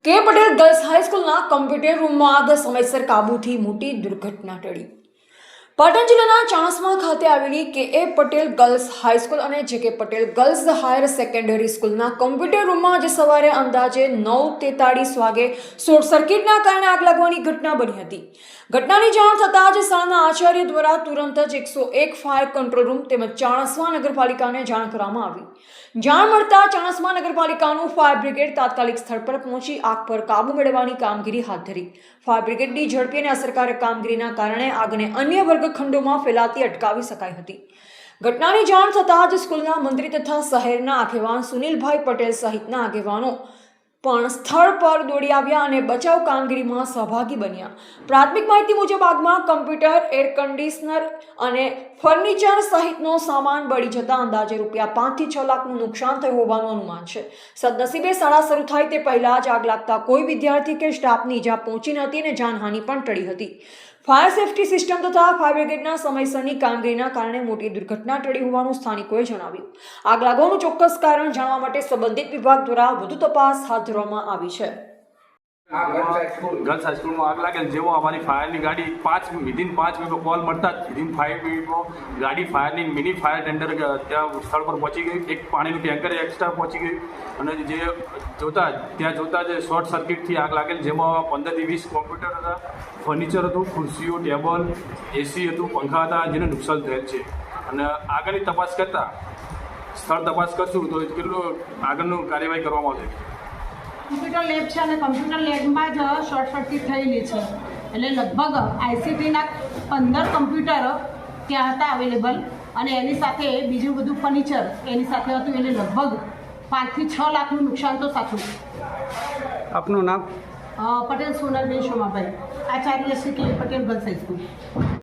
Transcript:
કે Patel girls હાઈસ્કૂલના computer રૂમમાં આગ સમયસર કાબૂથી મોટી દુર્ઘટના ટળી। પાટણ જિલ્લાના ચાણસ્મા ખાતે આવેલી કે પટેલ ગર્લ્સ હાઈસ્કૂલ અને જે પટેલ ગર્લ્સ હાયર સેકન્ડરી સ્કૂલના કમ્પ્યુટર રૂમમાં આજે સવારે અંદાજે 9:43 વાગે શોર્ટ સર્કિટના કારણે આગ લાગવાની ઘટના બની હતી। ઘટનાની જાણ થતાં જ શાળાના આચાર્ય દ્વારા તુરંત જ 101 ફાયર કંટ્રોલ રૂમ તેમજ ચાણસ્મા નગરપાલિકાને જાણ કરવામાં આવી। જાણ મળતા ચાણસ્મા નગરપાલિકાનું ફાયર બ્રિગેડ તાત્કાલિક સ્થળ પર પહોંચી આગ પર કાબુ મેળવવાની કામગીરી હાથ ધરી। ફાયર બ્રિગેડની ઝડપી અને અસરકારક કામગીરીના કારણે આગને અન્ય વર્ગખંડોમાં ફેલાતી અટકાવી શકાઈ હતી। ઘટનાની જાણ થતાં જ સ્કૂલના મંત્રી તથા શહેરના આગેવાન સુનિલભાઈ પટેલ સહિતના આગેવાનો પણ સ્થળ પર દોડી આવ્યા અને બચાવ કામગીરીમાં સહભાગી બન્યા। પ્રાથમિક માહિતી મુજબ આગમાં કમ્પ્યુટર, એર કન્ડિશનર અને ફર્નિચર સહિતનો સામાન બળી જતા અંદાજે ₹5 થી 6 લાખનું નુકસાન થયું હોવાનું અનુમાન છે। સદનસીબે શાળા શરૂ થાય તે પહેલા જ આગ લાગતા કોઈ વિદ્યાર્થી કે સ્ટાફની ઈજા પહોંચી નહોતી અને જાનહાનિ પણ ટળી હતી। ફાયર સેફટી સિસ્ટમ તથા ફાયર બ્રિગેડના સમયસરની કામગીરીના કારણે મોટી દુર્ઘટના ટળી હોવાનું સ્થાનિકોએ જણાવ્યું। આગ લાગવાનું ચોક્કસ કારણ જાણવા માટે સંબંધિત વિભાગ દ્વારા વધુ તપાસ હાથ ધરવામાં આવી છે। ગર્લ્સ હાઈસ્કૂલમાં આગ લાગેલ જેવો અમારી ફાયરની ગાડી 5 મિનિટનો કોલ મળતા જ વિધિન 5 મિનિટમાં ગાડી ફાયરની મિની ફાયર ટેન્ડર ત્યાં સ્થળ પર પહોંચી ગઈ। એક પાણીનું ટેન્કર એક્સ્ટ્રા પહોંચી ગયું અને જે જોતા જ શોર્ટ સર્કિટથી આગ લાગેલ જેમાં 15 થી 20 કોમ્પ્યુટર હતા, ફર્નિચર હતું, ખુરશીઓ, ટેબલ, એસી હતું, પંખા હતા જેને નુકસાન થયેલ છે। અને આગળની તપાસ કરતાં સ્થળ તપાસ કરશું તો કેટલું આગળનું કાર્યવાહી કરવામાં આવશે। કમ્પ્યુટર લેબ છે અને કમ્પ્યુટર લેબમાં જ શોર્ટ સર્કિટ થયેલી છે એટલે લગભગ આઈસીટીના 15 કમ્પ્યુટર ત્યાં હતા અવેલેબલ અને એની સાથે બીજું બધું ફર્નિચર એની સાથે હતું એટલે લગભગ 5 થી 6 લાખનું નુકસાન તો સાચું। આપનું નામ? પટેલ સોનલબેન શોમાભાઈ, આચાર્ય શ્રી કે પટેલ ગર્લ્સ હાઈસ્કૂલ।